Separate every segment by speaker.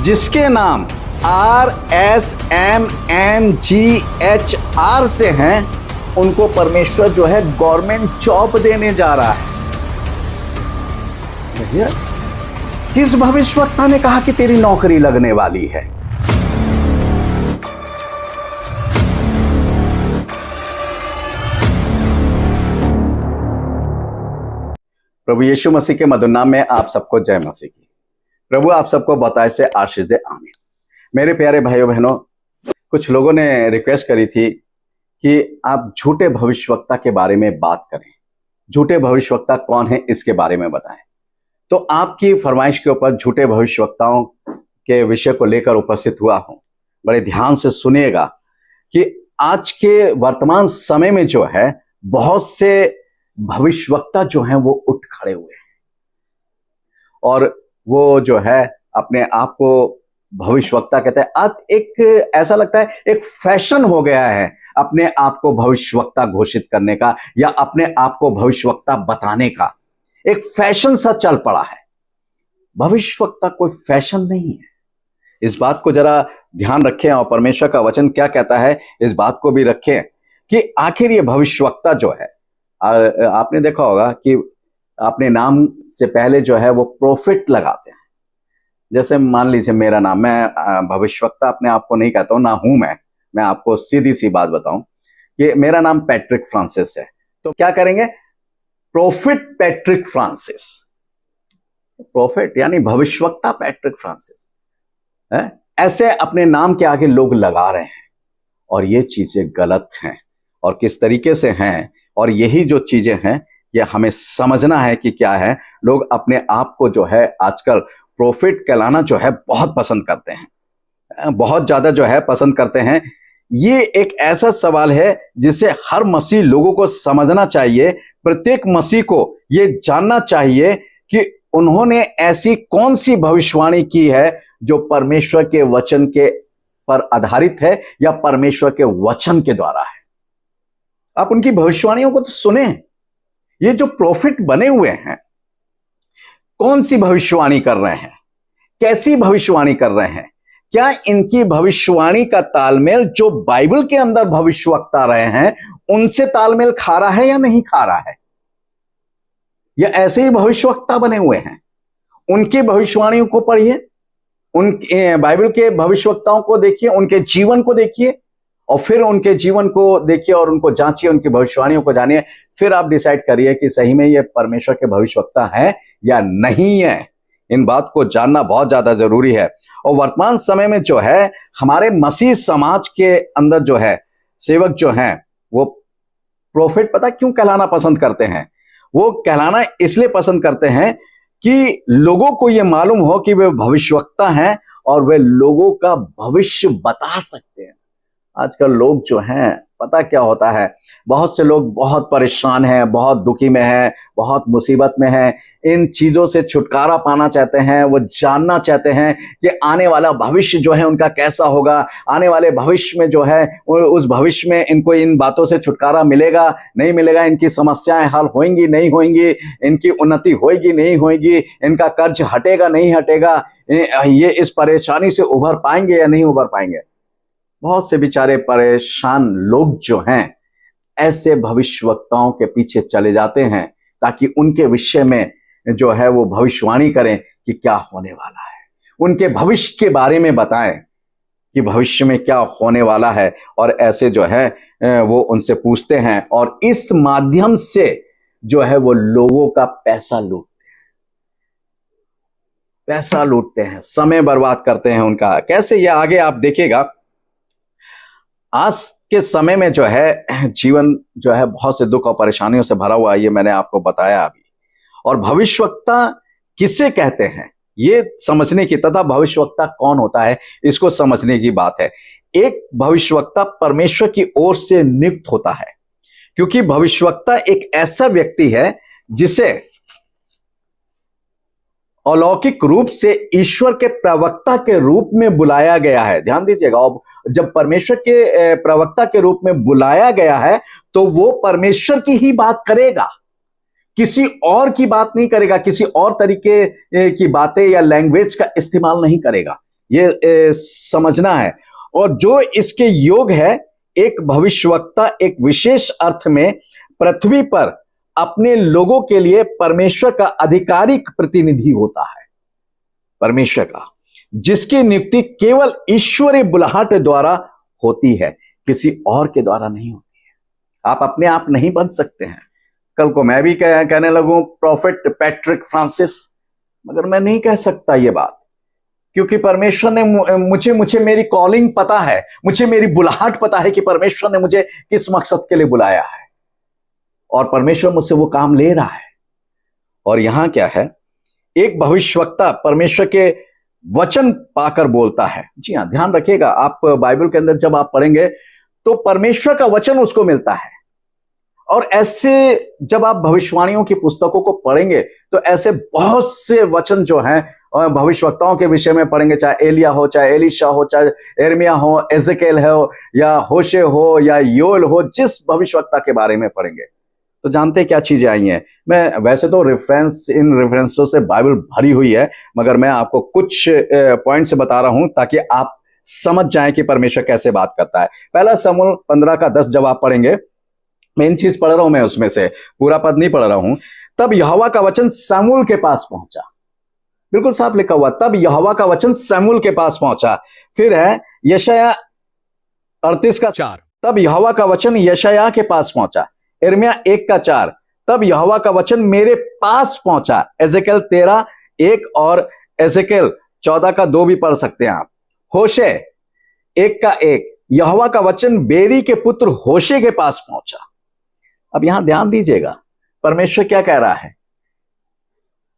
Speaker 1: जिसके नाम RSMNGHR से हैं, उनको परमेश्वर जो है गवर्नमेंट जॉब देने जा रहा है। भैया, किस भविष्यवक्ता ने कहा कि तेरी नौकरी लगने वाली है? प्रभु यीशु मसीह के मधुर नाम में आप सबको जय मसीह की। प्रभु आप सबको बताए से आशीष दे, आमीन। मेरे प्यारे भाइयों बहनों, कुछ लोगों ने रिक्वेस्ट करी थी कि आप झूठे भविष्यवक्ता के बारे में बात करें। झूठे भविष्यवक्ता कौन है इसके बारे में बताएं। तो आपकी फरमाइश के ऊपर झूठे भविष्यवक्ताओं के विषय को लेकर उपस्थित हुआ हूं। बड़े ध्यान से सुनिएगा कि आज के वर्तमान समय में जो है बहुत से भविष्यवक्ता जो हैं वो उठ खड़े हुए हैं और वो जो है अपने आप को भविष्यवक्ता कहते हैं। आज एक ऐसा लगता है एक फैशन हो गया है अपने आप को भविष्यवक्ता घोषित करने का या अपने आप को भविष्यवक्ता बताने का। एक फैशन सा चल पड़ा है। भविष्यवक्ता कोई फैशन नहीं है। इस बात को जरा ध्यान रखें और परमेश्वर का वचन क्या कहता है इस बात को भी रखें कि आखिर ये भविष्यवक्ता जो है, आपने देखा होगा कि अपने नाम से पहले जो है वो प्रोफिट लगाते हैं। जैसे मान लीजिए मेरा नाम, मैं भविष्यवक्ता अपने आप को नहीं कहता हूं, ना हूं मैं आपको सीधी सी बात बताऊं कि मेरा नाम पैट्रिक फ्रांसिस है, तो क्या करेंगे? Profit Patrick Francis. प्रोफिट यानी भविष्यवक्ता पैट्रिक फ्रांसिस है, ऐसे अपने नाम के आगे लोग लगा रहे हैं और ये चीजें गलत हैं। और किस तरीके से हैं, और यही जो चीजें हैं ये हमें समझना है कि क्या है। लोग अपने आप को जो है आजकल प्रोफिट कहलाना जो है बहुत पसंद करते हैं, बहुत ज्यादा जो है पसंद करते हैं। ये एक ऐसा सवाल है जिसे हर मसीह लोगों को समझना चाहिए। प्रत्येक मसीह को ये जानना चाहिए कि उन्होंने ऐसी कौन सी भविष्यवाणी की है जो परमेश्वर के वचन के पर आधारित है या परमेश्वर के वचन के द्वारा है। आप उनकी भविष्यवाणियों को तो सुने। ये जो प्रोफिट बने हुए हैं कौन सी भविष्यवाणी कर रहे हैं, कैसी भविष्यवाणी कर रहे हैं? क्या इनकी भविष्यवाणी का तालमेल जो बाइबल के अंदर भविष्यवक्ता रहे हैं उनसे तालमेल खा रहा है या नहीं खा रहा है? या ऐसे ही भविष्यवक्ता बने हुए हैं? उनकी भविष्यवाणियों को पढ़िए, उन बाइबल के भविष्यवक्ताओं को देखिए, उनके जीवन को देखिए और फिर उनके जीवन को देखिए और उनको जांचिए, उनकी भविष्यवाणियों को जानिए। फिर आप डिसाइड करिए कि सही में ये परमेश्वर के भविष्यवक्ता है या नहीं है। इन बात को जानना बहुत ज्यादा जरूरी है। और वर्तमान समय में जो है हमारे मसीह समाज के अंदर जो है सेवक जो हैं वो प्रोफेट पता क्यों कहलाना पसंद करते हैं? वो कहलाना इसलिए पसंद करते हैं कि लोगों को ये मालूम हो कि वे भविष्यवक्ता हैं और वे लोगों का भविष्य बता सकते हैं। आजकल लोग जो हैं पता क्या होता है, बहुत से लोग बहुत परेशान हैं, बहुत दुखी में हैं, बहुत मुसीबत में हैं। इन चीजों से छुटकारा पाना चाहते हैं। वो जानना चाहते हैं कि आने वाला भविष्य जो है उनका कैसा होगा, आने वाले भविष्य में जो है उस भविष्य में इनको इन बातों से छुटकारा मिलेगा नहीं मिलेगा, इनकी समस्याएं हल होंगी नहीं होंगी, इनकी उन्नति होगी नहीं होगी, इनका कर्ज हटेगा नहीं हटेगा, ये इस परेशानी से उभर पाएंगे या नहीं उभर पाएंगे। बहुत से बेचारे परेशान लोग जो हैं ऐसे भविष्यवक्ताओं के पीछे चले जाते हैं ताकि उनके विषय में जो है वो भविष्यवाणी करें कि क्या होने वाला है, उनके भविष्य के बारे में बताएं कि भविष्य में क्या होने वाला है। और ऐसे जो है वो उनसे पूछते हैं और इस माध्यम से जो है वो लोगों का पैसा लूटते हैं, समय बर्बाद करते हैं उनका। कैसे, ये आगे आप देखिएगा। आज के समय में जो है जीवन जो है बहुत से दुख और परेशानियों से भरा हुआ है, ये मैंने आपको बताया अभी। और भविष्यवक्ता किसे कहते हैं ये समझने की, तथा भविष्यवक्ता कौन होता है इसको समझने की बात है। एक भविष्यवक्ता परमेश्वर की ओर से नियुक्त होता है, क्योंकि भविष्यवक्ता एक ऐसा व्यक्ति है जिसे अलौकिक रूप से ईश्वर के प्रवक्ता के रूप में बुलाया गया है। ध्यान दीजिएगा, जब परमेश्वर के प्रवक्ता के रूप में बुलाया गया है तो वो परमेश्वर की ही बात करेगा, किसी और की बात नहीं करेगा, किसी और तरीके की बातें या लैंग्वेज का इस्तेमाल नहीं करेगा। ये समझना है। और जो इसके योग है, एक भविष्यवक्ता एक विशेष अर्थ में पृथ्वी पर अपने लोगों के लिए परमेश्वर का आधिकारिक प्रतिनिधि होता है। परमेश्वर का, जिसकी नियुक्ति केवल ईश्वरीय बुलाहट द्वारा होती है, किसी और के द्वारा नहीं होती है। आप अपने आप नहीं बन सकते हैं। कल को मैं भी कहने लगूं प्रोफेट पैट्रिक फ्रांसिस, मगर मैं नहीं कह सकता ये बात, क्योंकि परमेश्वर ने मुझे मेरी कॉलिंग पता है, मुझे मेरी बुलाहट पता है कि परमेश्वर ने मुझे किस मकसद के लिए बुलाया है, और परमेश्वर मुझसे वो काम ले रहा है। और यहां क्या है, एक भविष्यवक्ता परमेश्वर के वचन पाकर बोलता है। जी हां, ध्यान रखिएगा, आप बाइबल के अंदर जब आप पढ़ेंगे तो परमेश्वर का वचन उसको मिलता है। और ऐसे जब आप भविष्यवाणियों की पुस्तकों को पढ़ेंगे तो ऐसे बहुत से वचन जो हैं भविष्यवक्ताओं के विषय में पढ़ेंगे, चाहे एलिया हो, चाहे एलिशा हो, चाहे यिर्मयाह हो, एजेकेल हो, या होशे हो, या योएल हो, जिस भविष्यवक्ता के बारे में पढ़ेंगे तो जानते क्या चीजें आई हैं। मैं वैसे तो इन रेफरेंसों से बाइबल भरी हुई है, मगर मैं आपको कुछ पॉइंट्स बता रहा हूं ताकि आप समझ जाएं कि परमेश्वर कैसे बात करता है। पहला शमूएल 15:10 जब आप पढ़ेंगे, मेन चीज पढ़ रहा हूं मैं, उसमें से पूरा पद नहीं पढ़ रहा हूं। तब यहोवा का वचन शमूएल के पास पहुंचा, बिल्कुल साफ लिखा हुआ, तब यहोवा का वचन शमूएल के पास पहुंचा। फिर है यशायाह 38:4, तब यहोवा का वचन यशायाह के पास पहुंचा। यिर्मयाह 1:4, तब यहोवा का वचन मेरे पास पहुंचा। एजेकेल 13:1 और एजेकेल 14:2 भी पढ़ सकते हैं आप। होशे 1:1, यहोवा का वचन बेरी के पुत्र होशे के पास पहुंचा। अब यहां ध्यान दीजिएगा, परमेश्वर क्या कह रहा है।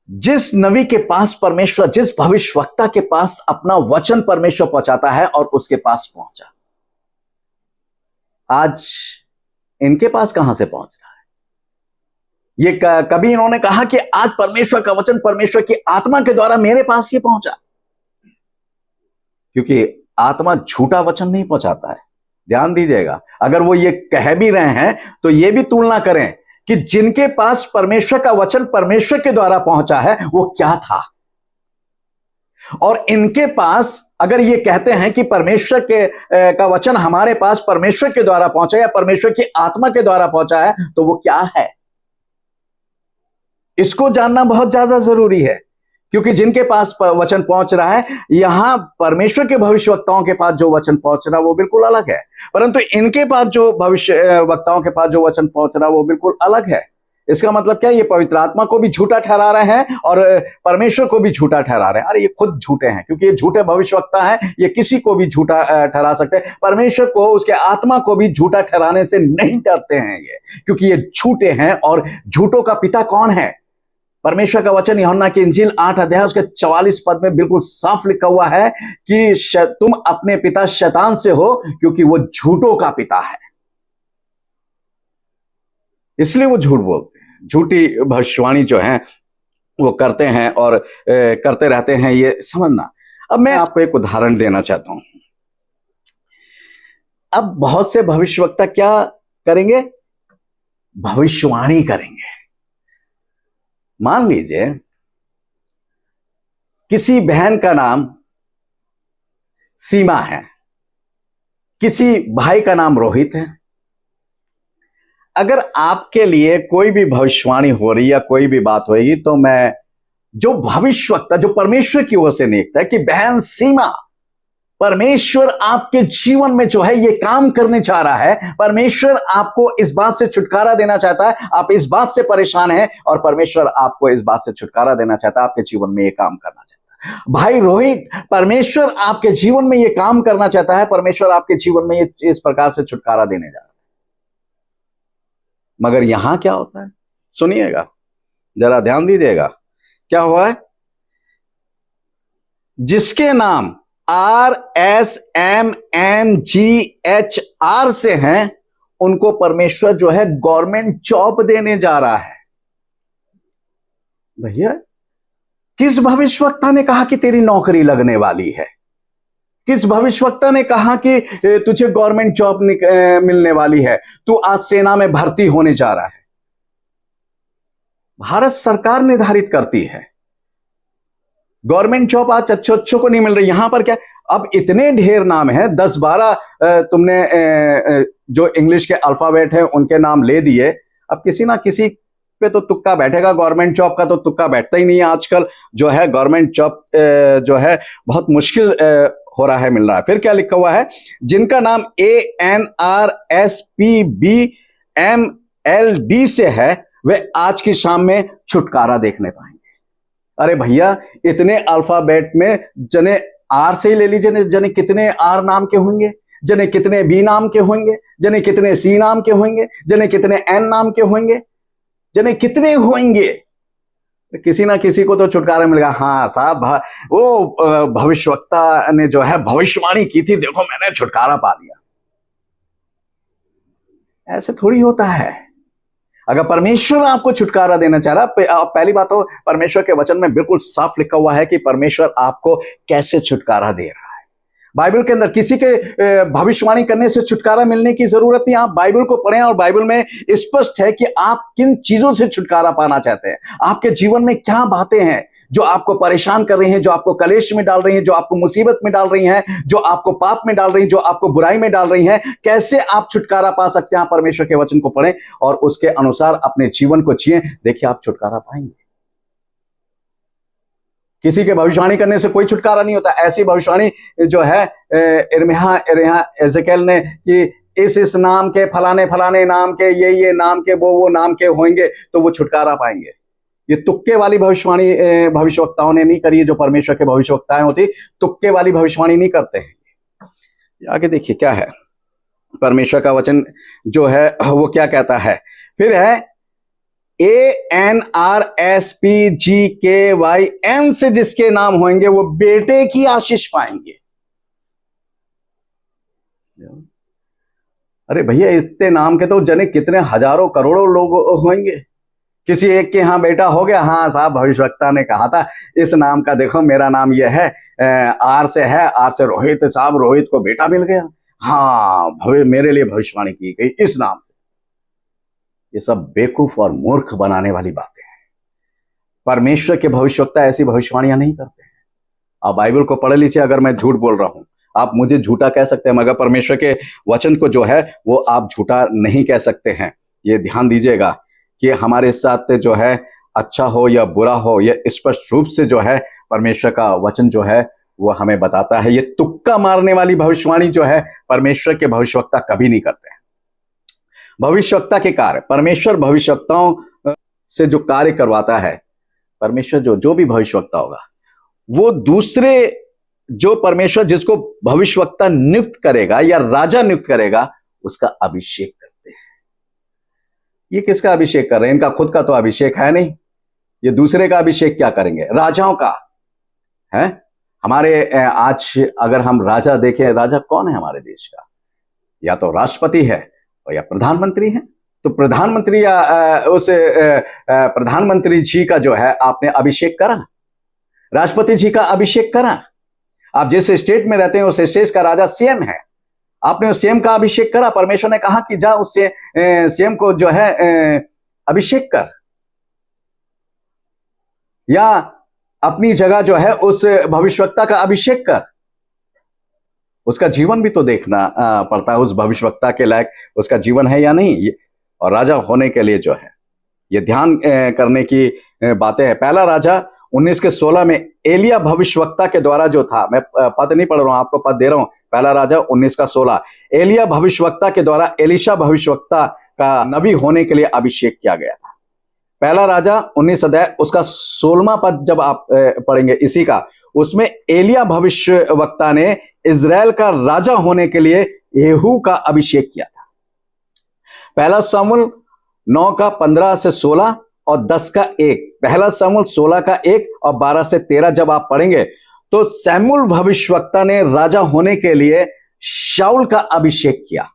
Speaker 1: जिस नबी के पास परमेश्वर, जिस भविष्यवक्ता के पास अपना वचन परमेश्वर पहुंचाता है और उसके पास पहुंचा, आज इनके पास कहां से पहुंच रहा है। ये कभी इन्होंने कहा कि आज परमेश्वर का वचन परमेश्वर की आत्मा के द्वारा मेरे पास ही पहुंचा, क्योंकि आत्मा झूठा वचन नहीं पहुंचाता है। ध्यान दीजिएगा, अगर वो ये कह भी रहे हैं तो ये भी तुलना करें कि जिनके पास परमेश्वर का वचन परमेश्वर के द्वारा पहुंचा है वो क्या था, और इनके पास अगर ये कहते हैं कि परमेश्वर का वचन हमारे पास परमेश्वर के द्वारा पहुंचा या परमेश्वर की आत्मा के द्वारा पहुंचा है, तो वो क्या है। इसको जानना बहुत ज्यादा जरूरी है, क्योंकि जिनके पास वचन पहुंच रहा है, यहां परमेश्वर के भविष्यवक्ताओं के पास जो वचन पहुंच रहा है वो बिल्कुल अलग है, परंतु इनके पास जो भविष्यवक्ताओं के पास जो वचन पहुंच रहा है वो बिल्कुल अलग है। इसका मतलब क्या, ये पवित्र आत्मा को भी झूठा ठहरा रहे हैं और परमेश्वर को भी झूठा ठहरा रहे हैं। अरे ये खुद झूठे हैं, क्योंकि ये झूठे भविष्यवक्ता हैं, ये किसी को भी झूठा ठहरा सकते हैं। परमेश्वर को, उसके आत्मा को भी झूठा ठहराने से नहीं डरते हैं ये, क्योंकि ये झूठे हैं। और झूठों का पिता कौन है। परमेश्वर का वचन यूहन्ना की इंजील 8 उसके 44 पद में बिल्कुल साफ लिखा हुआ है कि तुम अपने पिता शैतान से हो, क्योंकि वो झूठों का पिता है, इसलिए वो झूठ बोलते हैं, झूठी भविष्यवाणी जो है वो करते हैं और करते रहते हैं, ये समझना। अब मैं आपको एक उदाहरण देना चाहता हूं। अब बहुत से भविष्यवक्ता क्या करेंगे, भविष्यवाणी करेंगे। मान लीजिए किसी बहन का नाम सीमा है, किसी भाई का नाम रोहित है। अगर आपके लिए कोई भी भविष्यवाणी हो रही या कोई भी बात होगी, तो मैं जो भविष्यवक्ता, जो परमेश्वर की ओर से नियुक्त है कि बहन सीमा, परमेश्वर आपके जीवन में जो है ये काम करने चाह रहा है, परमेश्वर आपको इस बात से छुटकारा देना चाहता है, आप इस बात से परेशान हैं और परमेश्वर आपको इस बात से छुटकारा देना चाहता है, आपके जीवन में ये काम करना चाहता है। भाई रोहित, परमेश्वर आपके जीवन में ये काम करना चाहता है, परमेश्वर आपके जीवन में ये इस प्रकार से छुटकारा देने जा रहा है। मगर यहां क्या होता है, सुनिएगा, जरा ध्यान दीजिएगा। क्या हुआ है, जिसके नाम RSMNGHR से हैं, उनको परमेश्वर जो है गवर्नमेंट जॉब देने जा रहा है। भैया, किस भविष्यवक्ता ने कहा कि तेरी नौकरी लगने वाली है? किस भविष्यवक्ता ने कहा कि तुझे गवर्नमेंट जॉब मिलने वाली है, तू आज सेना में भर्ती होने जा रहा है? भारत सरकार निर्धारित करती है। गवर्नमेंट जॉब आज अच्छों अच्छों को नहीं मिल रही। यहां पर क्या, अब इतने ढेर नाम है, 10-12 तुमने जो इंग्लिश के अल्फाबेट है उनके नाम ले दिए। अब किसी ना किसी पे तो तुक्का बैठेगा। गवर्नमेंट जॉब का तो तुक्का बैठता ही नहीं है आजकल। जो है गवर्नमेंट जॉब जो है बहुत मुश्किल हो रहा है, मिल रहा है। फिर क्या लिखा हुआ है, जिनका नाम ANRSPBMLD से है वे आज की शाम में छुटकारा देखने पाएंगे। अरे भैया, इतने अल्फाबेट में जने आर से ही ले लीजिए, जने कितने आर नाम के होंगे, जने कितने बी नाम के होंगे, जने कितने सी नाम के होंगे, जने कितने एन नाम के होंगे, जने कितने होंगे। किसी ना किसी को तो छुटकारा मिलेगा। हाँ साहब, वो भविष्यवक्ता ने जो है भविष्यवाणी की थी, देखो मैंने छुटकारा पा लिया। ऐसे थोड़ी होता है। अगर परमेश्वर आपको छुटकारा देना चाह रहा, पहली बात तो परमेश्वर के वचन में बिल्कुल साफ लिखा हुआ है कि परमेश्वर आपको कैसे छुटकारा दे रहा है। बाइबल के अंदर किसी के भविष्यवाणी करने से छुटकारा मिलने की जरूरत नहीं। आप बाइबल को पढ़ें और बाइबल में स्पष्ट है कि आप किन चीजों से छुटकारा पाना चाहते हैं। आपके जीवन में क्या बातें हैं जो आपको परेशान कर रही हैं, जो आपको कलेश में डाल रही हैं, जो आपको मुसीबत में डाल रही हैं, जो आपको पाप में डाल रही हैं, जो आपको बुराई में डाल रही हैं। कैसे आप छुटकारा पा सकते हैं? आप परमेश्वर के वचन को पढ़ें और उसके अनुसार अपने जीवन को जिएं। देखिए आप छुटकारा पाएंगे। किसी के भविष्यवाणी करने से कोई छुटकारा नहीं होता। ऐसी भविष्यवाणी जो है यिर्मयाह एजेकेल ने कि इस नाम के फलाने फलाने नाम के ये नाम के वो नाम के होंगे तो वो छुटकारा पाएंगे। ये तुक्के वाली भविष्यवाणी भविष्यवक्ताओं ने नहीं करी है। जो परमेश्वर के भविष्यवक्ताएं होती, तुक्के वाली भविष्यवाणी नहीं करते हैं। आगे देखिए क्या है परमेश्वर का वचन जो है वो क्या कहता है। फिर है ANRSPGKYN से जिसके नाम होंगे वो बेटे की आशीष पाएंगे। अरे भैया, इतने नाम के तो जने कितने हजारों करोड़ों लोग होंगे। किसी एक के यहाँ बेटा हो गया, हाँ साहब भविष्यवक्ता ने कहा था इस नाम का, देखो मेरा नाम ये है, आर से है, आर से रोहित साहब, रोहित को बेटा मिल गया। हाँ मेरे लिए भविष्यवाणी की गई इस नाम से। ये सब बेवकूफ और मूर्ख बनाने वाली बातें हैं। परमेश्वर के भविष्यवक्ता ऐसी भविष्यवाणियां नहीं करते हैं। आप बाइबल को पढ़ लीजिए। अगर मैं झूठ बोल रहा हूं, आप मुझे झूठा कह सकते हैं, मगर परमेश्वर के वचन को जो है वो आप झूठा नहीं कह सकते हैं। ये ध्यान दीजिएगा कि हमारे साथ जो है अच्छा हो या बुरा हो, यह स्पष्ट रूप से जो है परमेश्वर का वचन जो है वो हमें बताता है। ये तुक्का मारने वाली भविष्यवाणी जो है परमेश्वर के भविष्यवक्ता कभी नहीं करते हैं। भविष्यवक्ता के कार्य, परमेश्वर भविष्यवक्ताओं से जो कार्य करवाता है, परमेश्वर जो भी भविष्यवक्ता होगा वो दूसरे जो परमेश्वर जिसको भविष्यवक्ता नियुक्त करेगा या राजा नियुक्त करेगा उसका अभिषेक करते हैं। ये किसका अभिषेक कर रहे हैं? इनका खुद का तो अभिषेक है नहीं। ये दूसरे का अभिषेक क्या करेंगे? राजाओं का है। हमारे आज अगर हम राजा देखें, राजा कौन है हमारे देश का? या तो राष्ट्रपति है या प्रधानमंत्री है। तो प्रधानमंत्री या उस प्रधानमंत्री जी का जो है आपने अभिषेक करा, राष्ट्रपति जी का अभिषेक करा। आप जिस स्टेट में रहते हैं उस स्टेट का राजा सीएम है, आपने उस सीएम का अभिषेक करा। परमेश्वर ने कहा कि जा उससे सीएम को जो है अभिषेक कर, या अपनी जगह जो है उस भविष्यवक्ता का अभिषेक कर। उसका जीवन भी तो देखना पड़ता है, उस भविष्यवक्ता के लायक उसका जीवन है या नहीं। और राजा होने के लिए जो है ये ध्यान करने की बातें हैं। पहला राजा 19:16 में एलिया भविष्यवक्ता के द्वारा जो था, मैं पद नहीं पढ़ रहा हूं, आपको पद दे रहा हूं। पहला राजा 19:16 एलिया भविष्यवक्ता के द्वारा एलीशा भविष्यवक्ता का नबी होने के लिए अभिषेक किया गया था। पहला राजा 19 अध्याय उसका 16वां पद जब आप पढ़ेंगे इसी का, उसमें एलिया भविष्यवक्ता ने इजराइल का राजा होने के लिए येहू का अभिषेक किया था। पहला शमूएल 9 का 15 से 16 और 10 का 1, पहला शमूएल 16 का 1 और 12 से 13 जब आप पढ़ेंगे तो शमूएल भविष्यवक्ता ने राजा होने के लिए शाऊल का अभिषेक किया,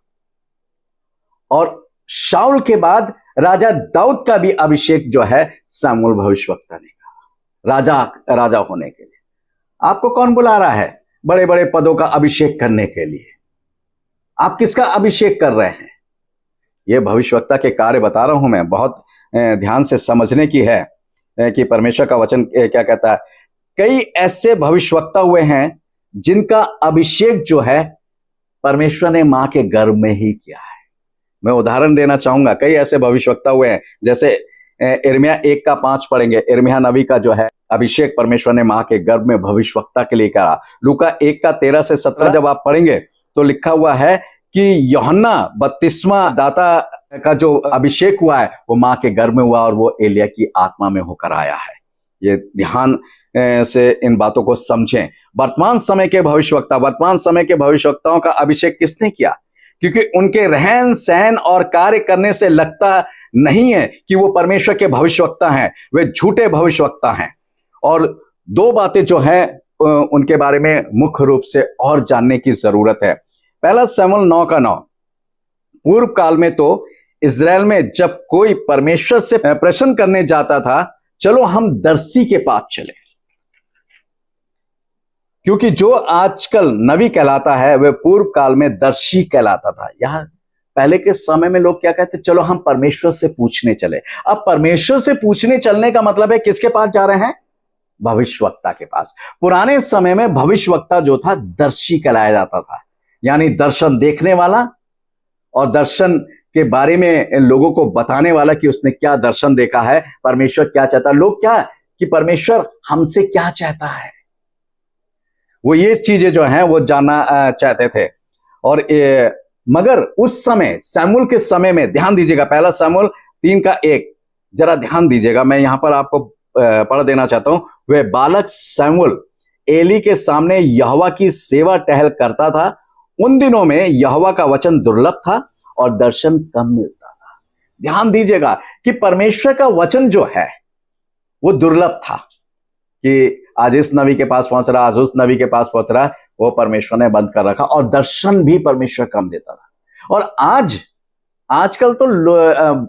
Speaker 1: और शाऊल के बाद राजा दाऊद का भी अभिषेक जो है शमूएल भविष्यवक्ता ने कहा राजा होने के लिए। आपको कौन बुला रहा है बड़े बड़े पदों का अभिषेक करने के लिए? आप किसका अभिषेक कर रहे हैं? यह भविष्यवक्ता के कार्य बता रहा हूं मैं, बहुत ध्यान से समझने की है कि परमेश्वर का वचन क्या कहता है। कई ऐसे भविष्यवक्ता हुए हैं जिनका अभिषेक जो है परमेश्वर ने मां के गर्भ में ही किया है। मैं उदाहरण देना चाहूंगा, कई ऐसे भविष्यवक्ता हुए हैं, जैसे यिर्मयाह 1:5 पढ़ेंगे। यिर्मयाह नबी का जो है अभिषेक परमेश्वर ने मां के गर्भ में भविष्यवक्ता के लिए करा। लूका 1:13 से 17 जब आप पढ़ेंगे तो लिखा हुआ है कि यूहन्ना बपतिस्मा दाता का जो अभिषेक हुआ है वो मां के गर्भ में हुआ और वो एलिया की आत्मा में होकर आया है। ये ध्यान से इन बातों को समझें। वर्तमान समय के भविष्यवक्ताओं का अभिषेक किसने किया? क्योंकि उनके रहन सहन और कार्य करने से लगता नहीं है कि वो परमेश्वर के भविष्यवक्ता हैं, वे झूठे भविष्यवक्ता हैं। और दो बातें जो हैं उनके बारे में मुख्य रूप से और जानने की जरूरत है। पहला शमूएल 9:9। पूर्व काल में तो इस्राएल में जब कोई परमेश्वर से प्रश्न करने जाता था, चलो हम दर्शी के पास चले, क्योंकि जो आजकल नबी कहलाता है वह पूर्व काल में दर्शी कहलाता था। यहां पहले के समय में लोग क्या कहते, चलो हम परमेश्वर से पूछने चले। अब परमेश्वर से पूछने चलने का मतलब है किसके पास जा रहे हैं? भविष्यवक्ता के पास। पुराने समय में भविष्यवक्ता जो था दर्शी कहलाया जाता था, यानी दर्शन देखने वाला और दर्शन के बारे में लोगों को बताने वाला कि उसने क्या दर्शन देखा है, परमेश्वर क्या चाहता है, लोग क्या कि परमेश्वर हमसे क्या चाहता है, वो ये चीजें जो हैं वो जानना चाहते थे। और मगर उस समय शमूएल के समय में ध्यान दीजिएगा, पहला शमूएल 3:1 जरा ध्यान दीजिएगा, मैं यहां पर आपको पढ़ देना चाहता हूं। वह बालक शमूएल एली के सामने यहोवा की सेवा टहल करता था। उन दिनों में यहोवा का वचन दुर्लभ था और दर्शन कम मिलता था। ध्यान दीजिएगा कि परमेश्वर का वचन जो है वो दुर्लभ था, कि आज इस नबी के पास पहुंच रहा, आज उस नबी के पास पहुंच रहा, वो परमेश्वर ने बंद कर रखा, और दर्शन भी परमेश्वर कम देता था। और आजकल तो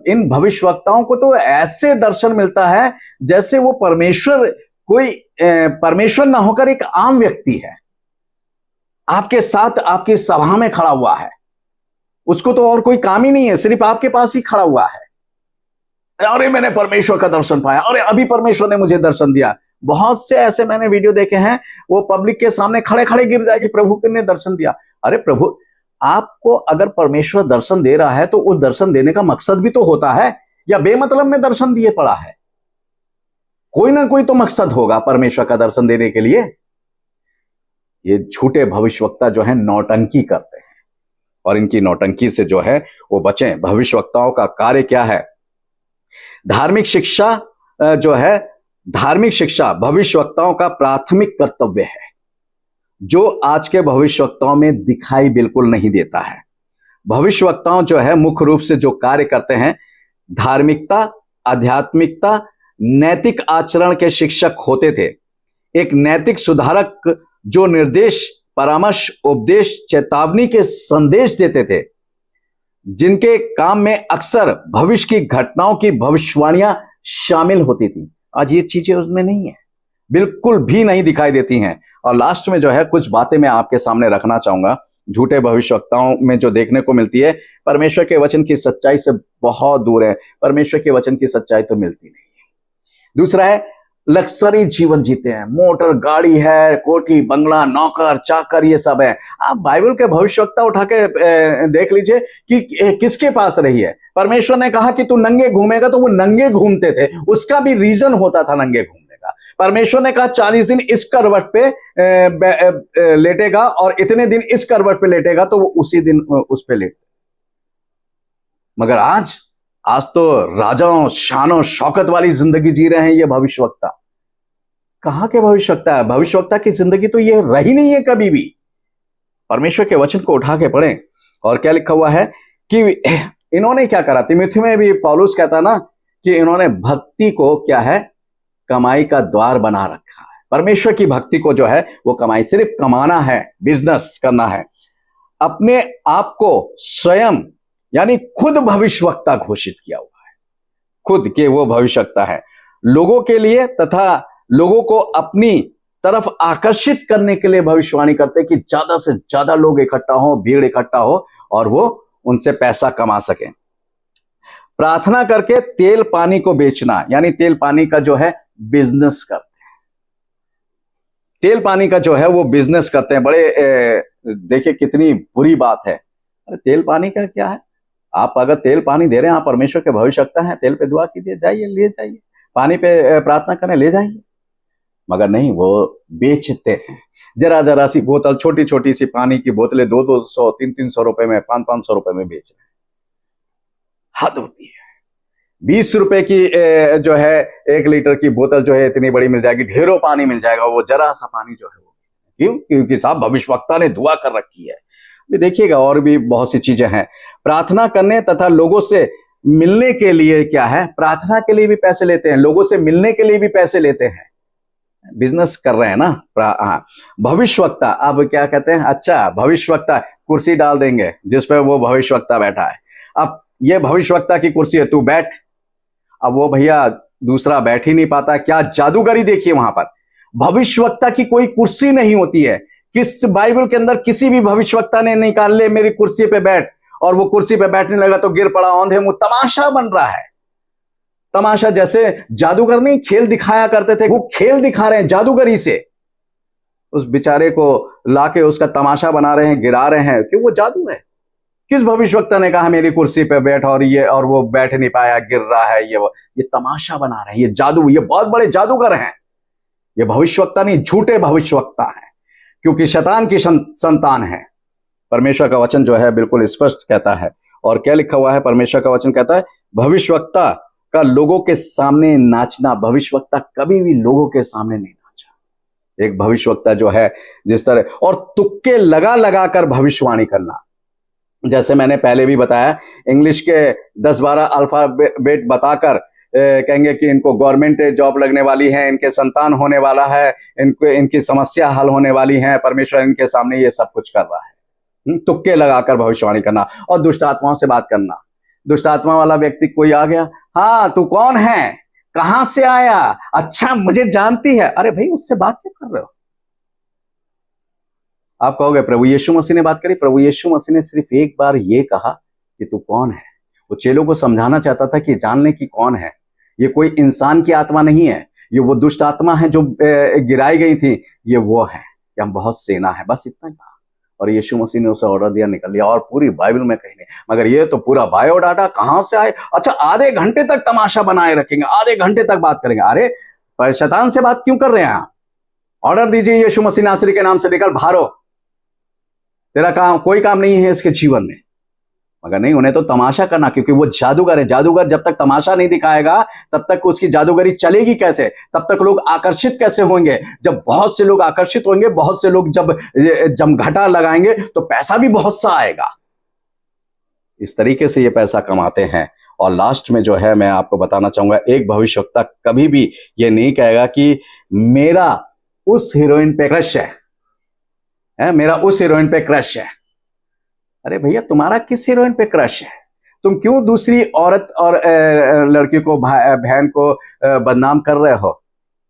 Speaker 1: इन भविष्यवक्ताओं को तो ऐसे दर्शन मिलता है जैसे वो परमेश्वर ना होकर एक आम व्यक्ति है, आपके साथ आपकी सभा में खड़ा हुआ है, उसको तो और कोई काम ही नहीं है, सिर्फ आपके पास ही खड़ा हुआ है। अरे मैंने परमेश्वर का दर्शन पाया, अरे अभी परमेश्वर ने मुझे दर्शन दिया। बहुत से ऐसे मैंने वीडियो देखे हैं, वो पब्लिक के सामने खड़े खड़े गिर जाए कि प्रभु ने दर्शन दिया। अरे प्रभु, आपको अगर परमेश्वर दर्शन दे रहा है तो उस दर्शन देने का मकसद भी तो होता है, या बेमतलब में दर्शन दिए पड़ा है? कोई ना कोई तो मकसद होगा परमेश्वर का दर्शन देने के लिए। ये झूठे भविष्यवक्ता जो है नौटंकी करते हैं, और इनकी नौटंकी से जो है वो बचें। भविष्यवक्ताओं का कार्य क्या है? धार्मिक शिक्षा भविष्यवक्ताओं का प्राथमिक कर्तव्य है, जो आज के भविष्यवक्ताओं में दिखाई बिल्कुल नहीं देता है। भविष्यवक्ताओं जो है मुख्य रूप से जो कार्य करते हैं, धार्मिकता, आध्यात्मिकता, नैतिक आचरण के शिक्षक होते थे। एक नैतिक सुधारक जो निर्देश, परामर्श, उपदेश, चेतावनी के संदेश देते थे, जिनके काम में अक्सर भविष्य की घटनाओं की भविष्यवाणियां शामिल होती थी। आज ये चीजें उसमें नहीं है, बिल्कुल भी नहीं दिखाई देती हैं। और लास्ट में जो है कुछ बातें मैं आपके सामने रखना चाहूंगा, झूठे भविष्यवक्ताओं में जो देखने को मिलती है, परमेश्वर के वचन की सच्चाई से बहुत दूर है। परमेश्वर के वचन की सच्चाई तो मिलती नहीं है। दूसरा है, लग्जरी जीवन जीते हैं, मोटर गाड़ी है, कोठी बंगला, नौकर चाकर, ये सब है। आप बाइबल के भविष्यवक्ता उठा के देख लीजिए कि किसके पास रही है। परमेश्वर ने कहा कि तू नंगे घूमेगा, तो वो नंगे घूमते थे, उसका भी रीजन होता था नंगे घूमने का। परमेश्वर ने कहा 40 दिन इस करवट पे लेटेगा और इतने दिन इस करवट पे लेटेगा, तो वो उसी दिन उस पे लेटे। मगर आज तो राजाओं शानो शौकत वाली जिंदगी जी रहे हैं ये भविष्यवक्ता। कहां के भविष्यवक्ता है? भविष्यवक्ता की जिंदगी तो ये रही नहीं है कभी भी। परमेश्वर के वचन को उठा के पढ़ें। और क्या लिखा हुआ है कि इन्होंने क्या करा, तिमुथी में भी पौलुस कहता ना कि इन्होंने भक्ति को क्या है, कमाई का द्वार बना रखा है। परमेश्वर की भक्ति को जो है वो कमाई, सिर्फ कमाना है, बिजनेस करना है। अपने आप को स्वयं यानी खुद भविष्यवक्ता घोषित किया हुआ है, खुद के वो भविष्यवक्ता है, लोगों के लिए तथा लोगों को अपनी तरफ आकर्षित करने के लिए भविष्यवाणी करते कि ज्यादा से ज्यादा लोग इकट्ठा हो, भीड़ इकट्ठा हो और वो उनसे पैसा कमा सकें। प्रार्थना करके तेल पानी को बेचना, यानी तेल पानी का जो है बिजनेस करते हैं। तेल पानी का जो है वो बिजनेस करते हैं। बड़े देखिए कितनी बुरी बात है। अरे तेल पानी का क्या है? आप अगर तेल पानी दे रहे हैं, आप परमेश्वर के भविष्यवक्ता हैं, तेल पे दुआ कीजिए, जाइए ले जाइए, पानी पे प्रार्थना करें, ले जाइए। मगर नहीं, वो बेचते हैं। जरा जरा सी बोतल, छोटी छोटी सी पानी की बोतलें 200-200, 300-300 रुपए में, 500-500 रुपए में बेच रहे हैं। हद होती है। 20 रुपए की जो है 1 लीटर की बोतल जो है इतनी बड़ी मिल जाएगी, ढेरों पानी मिल जाएगा, वो जरा सा पानी जो है वो क्यों? क्योंकि साहब भविष्यवक्ता ने दुआ कर रखी है। भी देखिएगा और भी बहुत सी चीजें हैं। प्रार्थना करने तथा लोगों से मिलने के लिए क्या है, प्रार्थना के लिए भी पैसे लेते हैं, लोगों से मिलने के लिए भी पैसे लेते हैं। बिजनेस कर रहे हैं ना। भविष्यवक्ता, अब क्या कहते हैं, अच्छा भविष्यवक्ता, कुर्सी डाल देंगे जिसपे वो भविष्यवक्ता बैठा है। अब ये भविष्यवक्ता की कुर्सी है, तू बैठ। अब वो भैया दूसरा बैठ ही नहीं पाता। क्या जादूगरी देखिए वहां पर। भविष्यवक्ता की कोई कुर्सी नहीं होती है। किस बाइबल के अंदर किसी भी भविष्यवक्ता ने निकाल ले मेरी कुर्सी पे बैठ, और वो कुर्सी पे बैठने लगा तो गिर पड़ा, औंधे मुंह। तमाशा बन रहा है। तमाशा, जैसे जादूगर नहीं खेल दिखाया करते थे, वो खेल दिखा रहे हैं जादूगरी से। उस बेचारे को लाके उसका तमाशा बना रहे हैं, गिरा रहे हैं, क्यों? वो जादू है। किस भविष्यवक्ता ने कहा मेरी कुर्सी पे बैठ, और वो बैठ नहीं पाया, गिर रहा है? ये तमाशा बना रहे हैं, ये जादू, ये बहुत बड़े जादूगर हैं। ये भविष्यवक्ता नहीं, झूठे भविष्यवक्ता हैं, क्योंकि शैतान की संतान है। परमेश्वर का वचन जो है बिल्कुल स्पष्ट कहता है। और क्या लिखा हुआ है? परमेश्वर का वचन कहता है, भविष्यवक्ता का लोगों के सामने नाचना। भविष्यवक्ता कभी भी लोगों के सामने नहीं नाचा। एक भविष्यवक्ता जो है जिस तरह, और तुक्के लगा लगा कर भविष्यवाणी करना, जैसे मैंने पहले भी बताया, इंग्लिश के 10-12 अल्फाबेट बताकर कहेंगे कि इनको गवर्नमेंट जॉब लगने वाली है, इनके संतान होने वाला है, इनकी समस्या हल होने वाली है। परमेश्वर इनके सामने ये सब कुछ कर रहा है। तुक्के लगाकर भविष्यवाणी करना और दुष्ट आत्माओं से बात करना। दुष्ट आत्मा वाला व्यक्ति कोई आ गया, हाँ तू कौन है, कहां से आया, अच्छा मुझे जानती है। अरे भाई उससे बात क्यों कर रहे हो? आप कहोगे प्रभु यीशु मसीह ने बात करी। प्रभु यीशु मसीह ने सिर्फ एक बार ये कहा कि तू कौन है। वो चेलों को समझाना चाहता था कि जान ले कि कौन है। ये कोई इंसान की आत्मा नहीं है, ये वो दुष्ट आत्मा है जो गिराई गई थी, ये वो है कि हम बहुत सेना है, बस इतना ही कहा। और यीशु मसीह ने उसे ऑर्डर दिया, निकल लिया। और पूरी बाइबल में कहीं नहीं, मगर ये तो पूरा बायोडाटा कहां से आए। अच्छा आधे घंटे तक तमाशा बनाए रखेंगे, आधे घंटे तक बात करेंगे। अरे पर शैतान से बात क्यों कर रहे हैं आप? ऑर्डर दीजिए यीशु मसीह नासरी के नाम से, निकल भारो, तेरा काम कोई काम नहीं है इसके जीवन में। मगर नहीं, उन्हें तो तमाशा करना, क्योंकि वो जादूगर है। जादूगर जब तक तमाशा नहीं दिखाएगा तब तक उसकी जादूगरी चलेगी कैसे? तब तक लोग आकर्षित कैसे होंगे? जब बहुत से लोग आकर्षित होंगे, बहुत से लोग जब जमघटा लगाएंगे तो पैसा भी बहुत सा आएगा। इस तरीके से ये पैसा कमाते हैं। और लास्ट में जो है मैं आपको बताना चाहूंगा, एक भविष्यवक्ता कभी भी ये नहीं कहेगा कि मेरा उस हीरोइन पे क्रश है, मेरा उस हीरोइन पे क्रश है। अरे भैया तुम्हारा किस हीरोइन पे क्रश है? तुम क्यों दूसरी औरत और लड़की को, बहन को बदनाम कर रहे हो?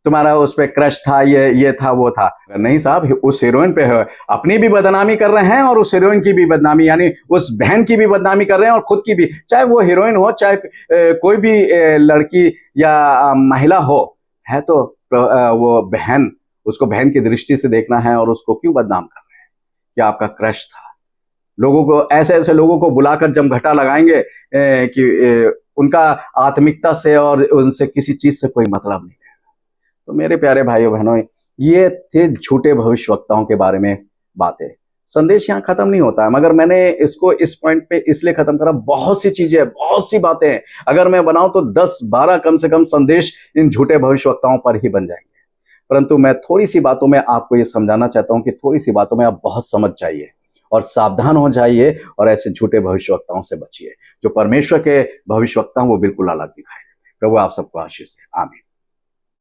Speaker 1: तुम्हारा उस पे क्रश था, ये था, वो था। नहीं साहब, उस हीरोइन पे है, अपनी भी बदनामी कर रहे हैं और उस हीरोइन की भी बदनामी, यानी उस बहन की भी बदनामी कर रहे हैं और खुद की भी। चाहे वो हीरोइन हो, चाहे कोई भी लड़की या महिला हो, है तो वो बहन, उसको बहन की दृष्टि से देखना है। और उसको क्यों बदनाम कर रहे हैं? क्या आपका क्रश था? लोगों को, ऐसे ऐसे लोगों को बुलाकर जमघटा लगाएंगे कि उनका आत्मिकता से और उनसे किसी चीज से कोई मतलब नहीं है। तो मेरे प्यारे भाइयों बहनों, ये थे झूठे भविष्यवक्ताओं के बारे में बातें। संदेश यहाँ खत्म नहीं होता है, मगर मैंने इसको इस पॉइंट पे इसलिए खत्म करा, बहुत सी चीजें, बहुत सी बातें हैं। अगर मैं बनाऊं तो 10-12 कम से कम संदेश इन झूठे भविष्यवक्ताओं पर ही बन जाएंगे। परंतु मैं थोड़ी सी बातों में आपको ये समझाना चाहता हूं कि थोड़ी सी बातों में आप बहुत समझ जाइए और सावधान हो जाइए और ऐसे झूठे भविष्यवक्ताओं से बचिए। जो परमेश्वर के भविष्यवक्ता वो बिल्कुल अलग दिखाई देते हैं। प्रभु आप सबको आशीष दे। आमीन।